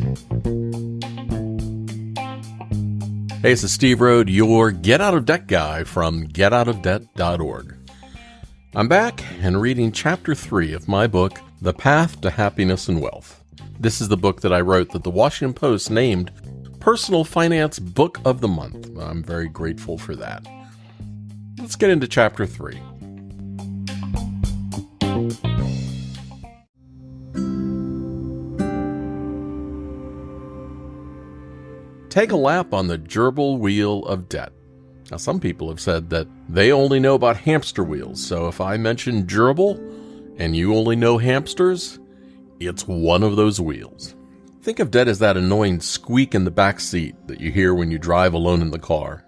Hey, this is Steve Rode, your Get Out of Debt guy from getoutofdebt.org. I'm back and reading Chapter 3 of my book, The Path to Happiness and Wealth. This is the book that I wrote that the Washington Post named Personal Finance Book of the Month. I'm very grateful for that. Let's get into Chapter 3. Take a lap on the Gerbil wheel of debt. Now, some people have said that they only know about hamster wheels, so if I mention gerbil and you only know hamsters, it's one of those wheels. Think of debt as that annoying squeak in the back seat that you hear when you drive alone in the car.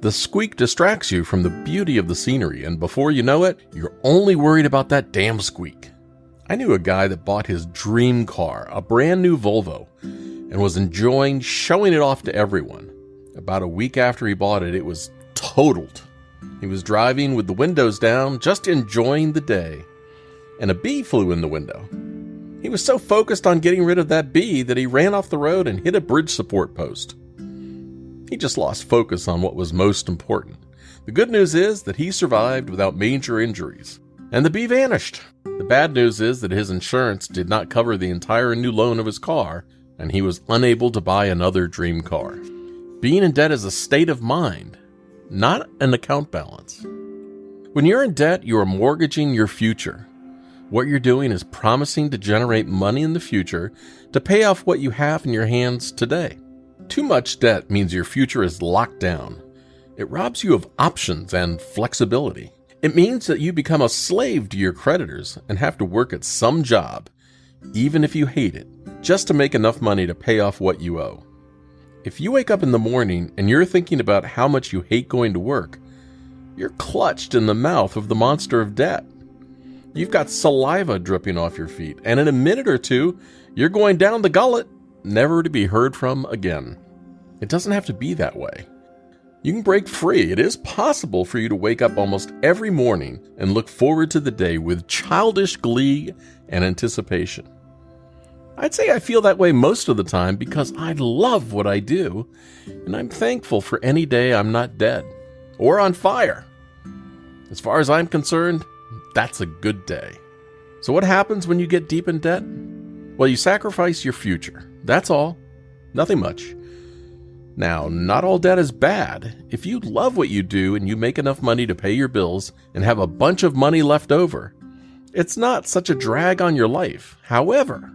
The squeak distracts you from the beauty of the scenery, and before you know it, you're only worried about that damn squeak. I knew a guy that bought his dream car, a brand new Volvo, and was enjoying showing it off to everyone. About a week after he bought it, it was totaled. He was driving with the windows down, just enjoying the day, and a bee flew in the window. He was so focused on getting rid of that bee that he ran off the road and hit a bridge support post. He just lost focus on what was most important. The good news is that he survived without major injuries, and the bee vanished. The bad news is that his insurance did not cover the entire new loan of his car, and he was unable to buy another dream car. Being in debt is a state of mind, not an account balance. When you're in debt, you are mortgaging your future. What you're doing is promising to generate money in the future to pay off what you have in your hands today. Too much debt means your future is locked down. It robs you of options and flexibility. It means that you become a slave to your creditors and have to work at some job, even if you hate it, just to make enough money to pay off what you owe. If you wake up in the morning and you're thinking about how much you hate going to work, you're clutched in the mouth of the monster of debt. You've got saliva dripping off your feet, and in a minute or two, you're going down the gullet, never to be heard from again. It doesn't have to be that way. You can break free. It is possible for you to wake up almost every morning and look forward to the day with childish glee and anticipation. I'd say I feel that way most of the time because I love what I do, and I'm thankful for any day I'm not dead or on fire. As far as I'm concerned, that's a good day. So what happens when you get deep in debt? Well, you sacrifice your future. That's all. Nothing much. Now, not all debt is bad. If you love what you do and you make enough money to pay your bills and have a bunch of money left over, it's not such a drag on your life. However,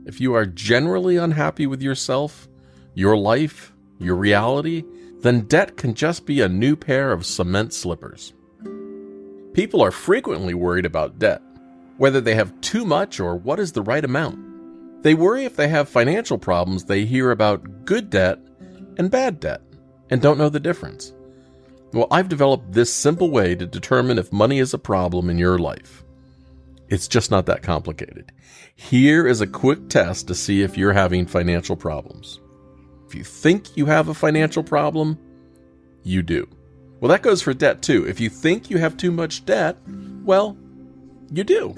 if you are generally unhappy with yourself, your life, your reality, then debt can just be a new pair of cement slippers. People are frequently worried about debt, whether they have too much or what is the right amount. They worry if they have financial problems, they hear about good debt and bad debt and don't know the difference. Well, I've developed this simple way to determine if money is a problem in your life. It's just not that complicated. Here is a quick test to see if you're having financial problems. If you think you have a financial problem, you do. Well, that goes for debt too. If you think you have too much debt, well, you do.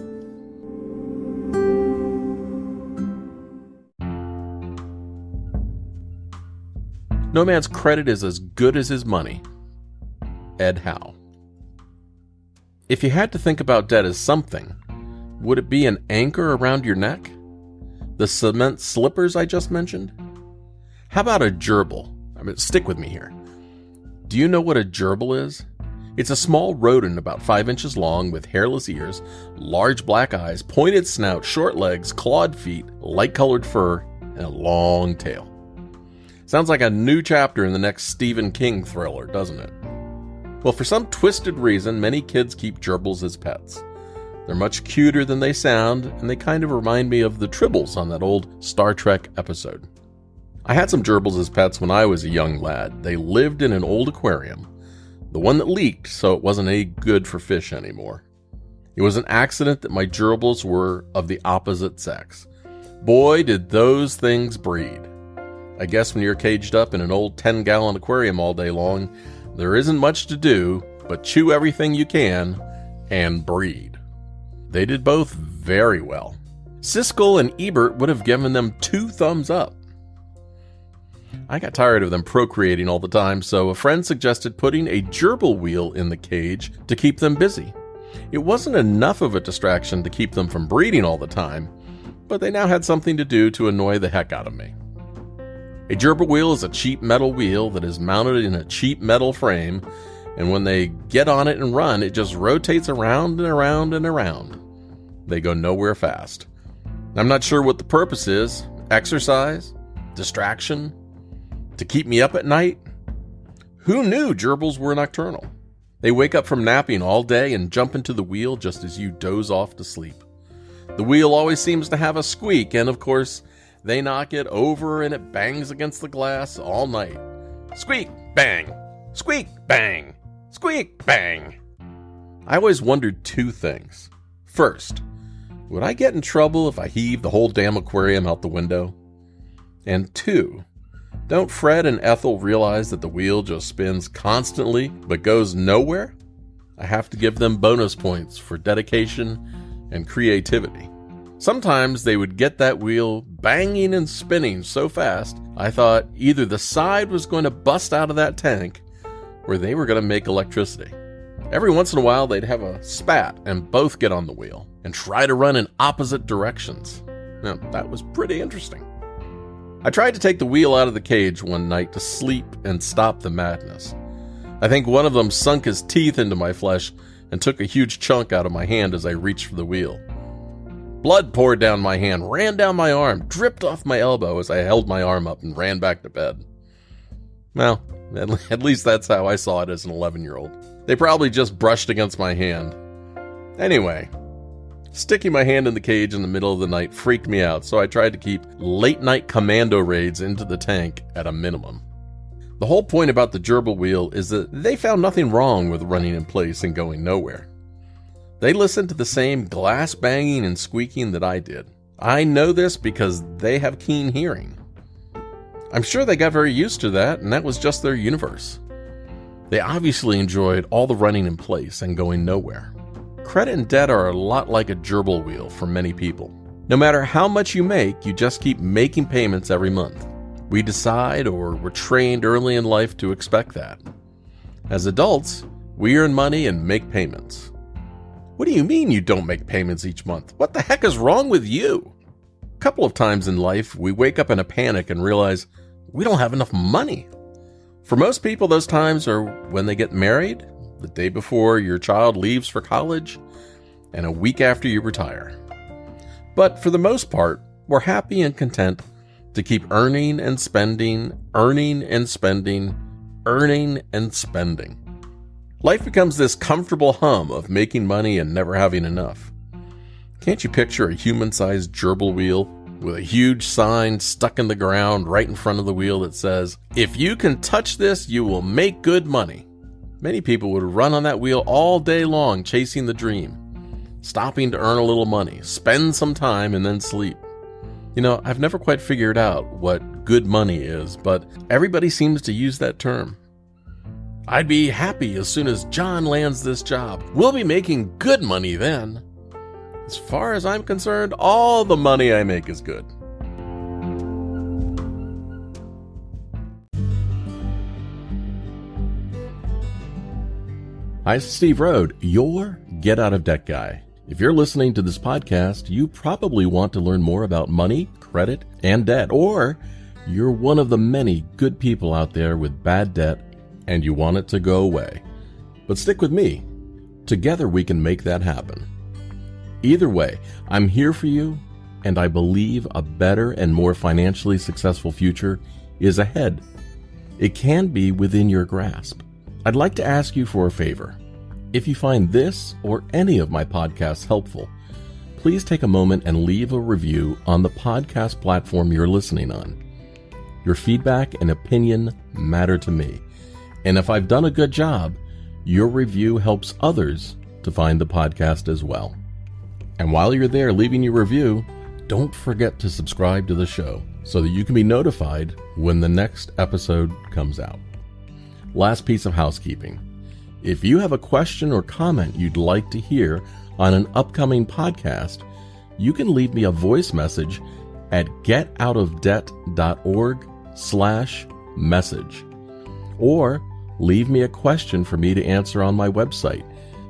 No man's credit is as good as his money. Ed Howe. If you had to think about debt as something, would it be an anchor around your neck? The cement slippers I just mentioned? How about a gerbil? Stick with me here. Do you know what a gerbil is? It's a small rodent about 5 inches long with hairless ears, large black eyes, pointed snout, short legs, clawed feet, light-colored fur, and a long tail. Sounds like a new chapter in the next Stephen King thriller, doesn't it? Well, for some twisted reason, many kids keep gerbils as pets. They're much cuter than they sound, and they kind of remind me of the Tribbles on that old Star Trek episode. I had some gerbils as pets when I was a young lad. They lived in an old aquarium, the one that leaked, so it wasn't any good for fish anymore. It was an accident that my gerbils were of the opposite sex. Boy, did those things breed. I guess when you're caged up in an old 10-gallon aquarium all day long, there isn't much to do but chew everything you can and breed. They did both very well. Siskel and Ebert would have given them 2 thumbs up. I got tired of them procreating all the time, so a friend suggested putting a gerbil wheel in the cage to keep them busy. It wasn't enough of a distraction to keep them from breeding all the time, but they now had something to do to annoy the heck out of me. A gerbil wheel is a cheap metal wheel that is mounted in a cheap metal frame, and when they get on it and run, it just rotates around and around and around. They go nowhere fast. I'm not sure what the purpose is. Exercise? Distraction? To keep me up at night? Who knew gerbils were nocturnal? They wake up from napping all day and jump into the wheel just as you doze off to sleep. The wheel always seems to have a squeak, and of course, they knock it over and it bangs against the glass all night. Squeak, bang! Squeak, bang! Squeak, bang! I always wondered 2 things. First, would I get in trouble if I heaved the whole damn aquarium out the window? And 2, don't Fred and Ethel realize that the wheel just spins constantly but goes nowhere? I have to give them bonus points for dedication and creativity. Sometimes they would get that wheel banging and spinning so fast, I thought either the side was going to bust out of that tank or they were going to make electricity. Every once in a while, they'd have a spat and both get on the wheel and try to run in opposite directions. Now, that was pretty interesting. I tried to take the wheel out of the cage one night to sleep and stop the madness. I think one of them sunk his teeth into my flesh and took a huge chunk out of my hand as I reached for the wheel. Blood poured down my hand, ran down my arm, dripped off my elbow as I held my arm up and ran back to bed. Well, at least that's how I saw it as an 11-year-old. They probably just brushed against my hand. Anyway, sticking my hand in the cage in the middle of the night freaked me out, so I tried to keep late-night commando raids into the tank at a minimum. The whole point about the gerbil wheel is that they found nothing wrong with running in place and going nowhere. They listened to the same glass banging and squeaking that I did. I know this because they have keen hearing. I'm sure they got very used to that, and that was just their universe. They obviously enjoyed all the running in place and going nowhere. Credit and debt are a lot like a gerbil wheel for many people. No matter how much you make, you just keep making payments every month. We decide or we're trained early in life to expect that. As adults, we earn money and make payments. What do you mean you don't make payments each month? What the heck is wrong with you? A couple of times in life, we wake up in a panic and realize we don't have enough money. For most people, those times are when they get married, the day before your child leaves for college, and a week after you retire. But for the most part, we're happy and content to keep earning and spending, earning and spending, earning and spending. Life becomes this comfortable hum of making money and never having enough. Can't you picture a human-sized gerbil wheel with a huge sign stuck in the ground right in front of the wheel that says, "If you can touch this, you will make good money"? Many people would run on that wheel all day long chasing the dream, stopping to earn a little money, spend some time, and then sleep. You know, I've never quite figured out what good money is, but everybody seems to use that term. I'd be happy as soon as John lands this job. We'll be making good money then. As far as I'm concerned, all the money I make is good. Hi, Steve Rode, your Get Out of Debt guy. If you're listening to this podcast, you probably want to learn more about money, credit, and debt, or you're one of the many good people out there with bad debt and you want it to go away. But stick with me. Together we can make that happen. Either way, I'm here for you, and I believe a better and more financially successful future is ahead. It can be within your grasp. I'd like to ask you for a favor. If you find this or any of my podcasts helpful, please take a moment and leave a review on the podcast platform you're listening on. Your feedback and opinion matter to me. And if I've done a good job, your review helps others to find the podcast as well. And while you're there leaving your review, don't forget to subscribe to the show so that you can be notified when the next episode comes out. Last piece of housekeeping. If you have a question or comment you'd like to hear on an upcoming podcast, you can leave me a voice message at getoutofdebt.org/message, or leave me a question for me to answer on my website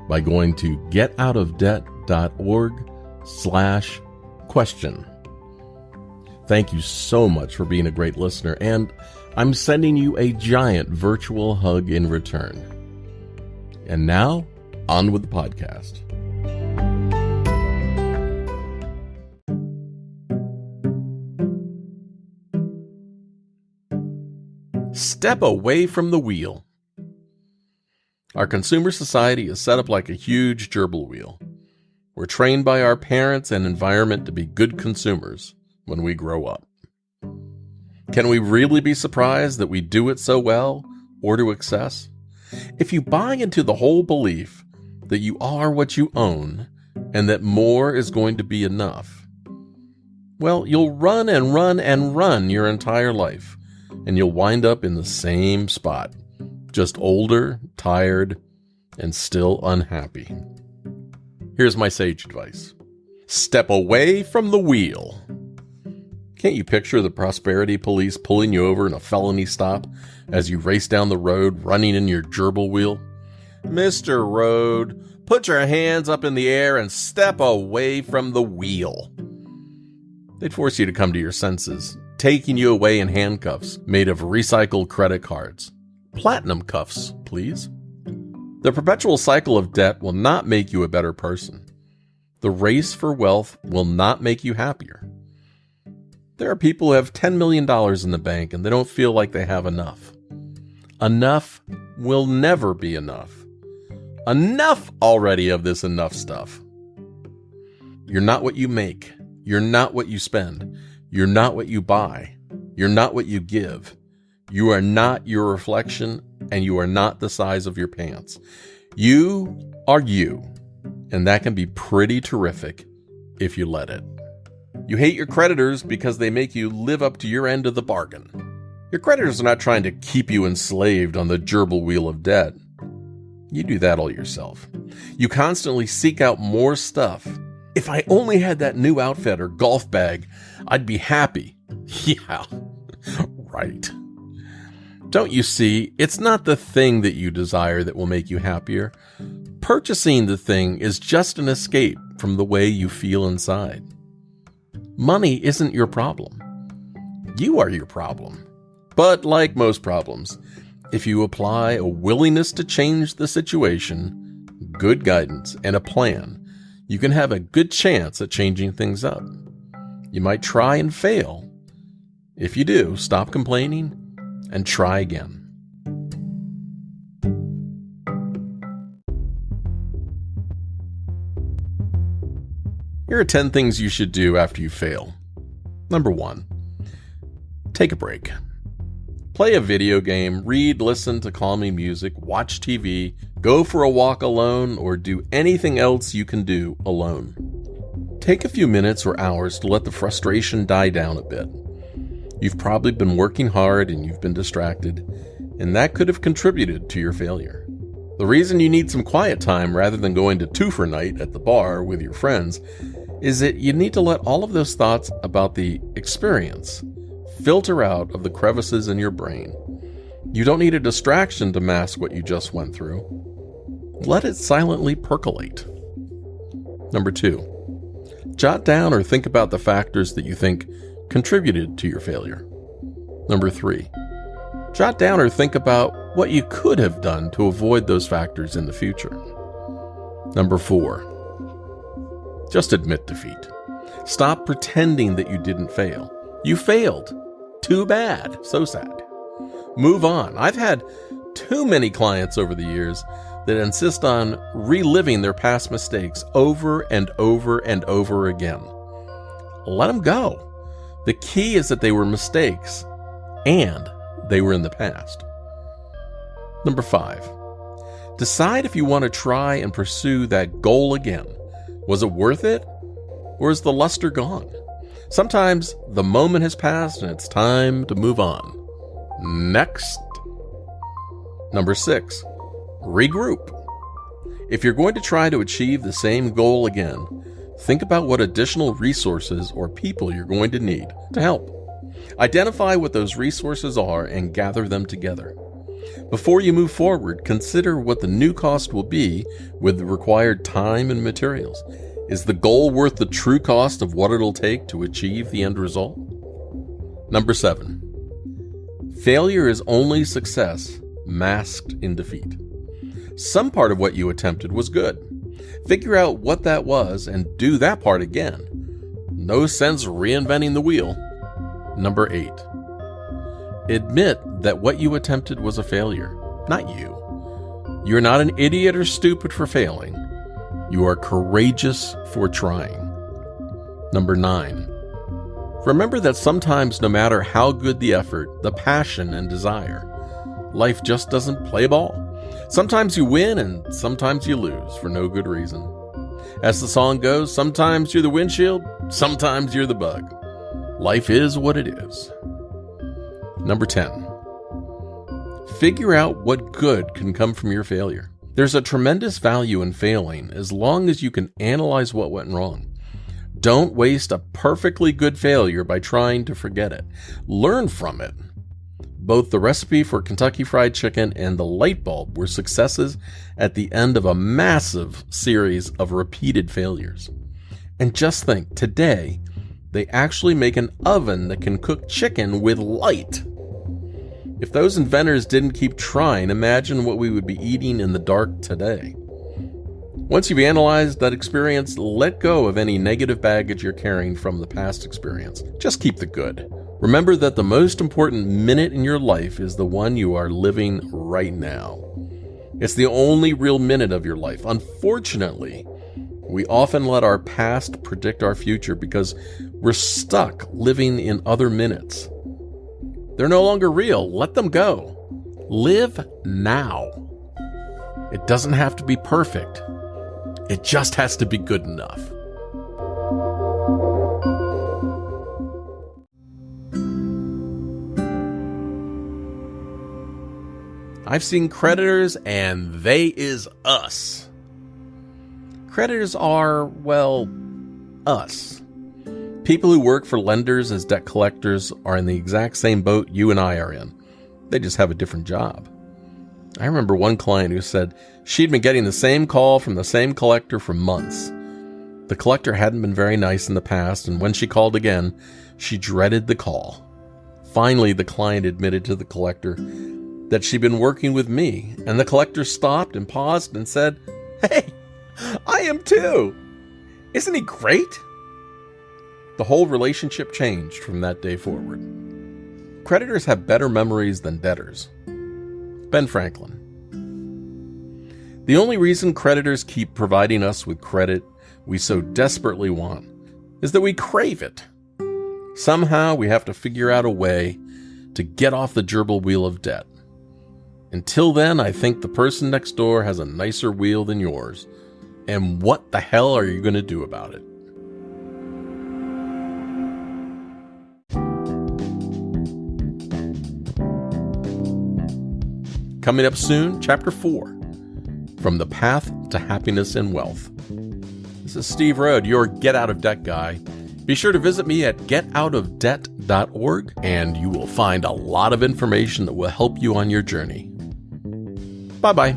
by going to getoutofdebt.org/question. Thank you so much for being a great listener, and I'm sending you a giant virtual hug in return. And now, on with the podcast. Step away from the wheel. Our consumer society is set up like a huge gerbil wheel. We're trained by our parents and environment to be good consumers when we grow up. Can we really be surprised that we do it so well or to excess? If you buy into the whole belief that you are what you own and that more is going to be enough, well, you'll run and run and run your entire life, and you'll wind up in the same spot, just older, tired, and still unhappy. Here's my sage advice. Step away from the wheel. Can't you picture the prosperity police pulling you over in a felony stop as you race down the road running in your gerbil wheel? Mr. Road, put your hands up in the air and step away from the wheel. They'd force you to come to your senses, taking you away in handcuffs made of recycled credit cards. Platinum cuffs, please. The perpetual cycle of debt will not make you a better person. The race for wealth will not make you happier. There are people who have $10 million in the bank and they don't feel like they have enough. Enough will never be enough. Enough already of this enough stuff. You're not what you make. You're not what you spend. You're not what you buy. You're not what you give. You are not your reflection, and you are not the size of your pants. You are you, and that can be pretty terrific if you let it. You hate your creditors because they make you live up to your end of the bargain. Your creditors are not trying to keep you enslaved on the gerbil wheel of debt. You do that all yourself. You constantly seek out more stuff. If I only had that new outfit or golf bag, I'd be happy. Yeah, right. Don't you see, it's not the thing that you desire that will make you happier. Purchasing the thing is just an escape from the way you feel inside. Money isn't your problem. You are your problem. But like most problems, if you apply a willingness to change the situation, good guidance, and a plan, you can have a good chance at changing things up. You might try and fail. If you do, stop complaining and try again. Here are 10 things you should do after you fail. Number 1, take a break. Play a video game, read, listen to calming music, watch TV, go for a walk alone, or do anything else you can do alone. Take a few minutes or hours to let the frustration die down a bit. You've probably been working hard and you've been distracted, and that could have contributed to your failure. The reason you need some quiet time rather than going to twofer night at the bar with your friends is that you need to let all of those thoughts about the experience filter out of the crevices in your brain. You don't need a distraction to mask what you just went through. Let it silently percolate. Number 2, jot down or think about the factors that you think contributed to your failure. Number 3, jot down or think about what you could have done to avoid those factors in the future. Number 4, just admit defeat. Stop pretending that you didn't fail. You failed. Too bad. So sad. Move on. I've had too many clients over the years that insist on reliving their past mistakes over and over and over again. Let them go. The key is that they were mistakes and they were in the past. Number 5, decide if you want to try and pursue that goal again. Was it worth it? Or is the luster gone? Sometimes the moment has passed and it's time to move on. Next. Number 6, regroup. If you're going to try to achieve the same goal again, think about what additional resources or people you're going to need to help. Identify what those resources are and gather them together. Before you move forward, consider what the new cost will be with the required time and materials. Is the goal worth the true cost of what it'll take to achieve the end result? Number 7. Failure is only success masked in defeat. Some part of what you attempted was good. Figure out what that was and do that part again. No sense reinventing the wheel. Number 8. Admit that what you attempted was a failure, not you. You're not an idiot or stupid for failing. You are courageous for trying. Number 9. Remember that sometimes, no matter how good the effort, the passion and desire, life just doesn't play ball. Sometimes you win and sometimes you lose for no good reason. As the song goes, sometimes you're the windshield, sometimes you're the bug. Life is what it is. Number 10. Figure out what good can come from your failure. There's a tremendous value in failing as long as you can analyze what went wrong. Don't waste a perfectly good failure by trying to forget it. Learn from it. Both the recipe for Kentucky Fried Chicken and the light bulb were successes at the end of a massive series of repeated failures. And just think, today, they actually make an oven that can cook chicken with light. If those inventors didn't keep trying, imagine what we would be eating in the dark today. Once you've analyzed that experience, let go of any negative baggage you're carrying from the past experience. Just keep the good. Remember that the most important minute in your life is the one you are living right now. It's the only real minute of your life. Unfortunately, we often let our past predict our future because we're stuck living in other minutes. They're no longer real. Let them go. Live now. It doesn't have to be perfect. It just has to be good enough. I've seen creditors, and they is us. Creditors are, well, us. People who work for lenders as debt collectors are in the exact same boat you and I are in. They just have a different job. I remember one client who said she'd been getting the same call from the same collector for months. The collector hadn't been very nice in the past, and when she called again, she dreaded the call. Finally, the client admitted to the collector that she'd been working with me, and the collector stopped and paused and said, "Hey, I am too. Isn't he great?" The whole relationship changed from that day forward. Creditors have better memories than debtors. Ben Franklin. The only reason creditors keep providing us with credit we so desperately want is that we crave it. Somehow we have to figure out a way to get off the gerbil wheel of debt. Until then, I think the person next door has a nicer wheel than yours. And what the hell are you going to do about it? Coming up soon, Chapter 4, From the Path to Happiness and Wealth. This is Steve Rode, your Get Out of Debt guy. Be sure to visit me at getoutofdebt.org, and you will find a lot of information that will help you on your journey. Bye-bye.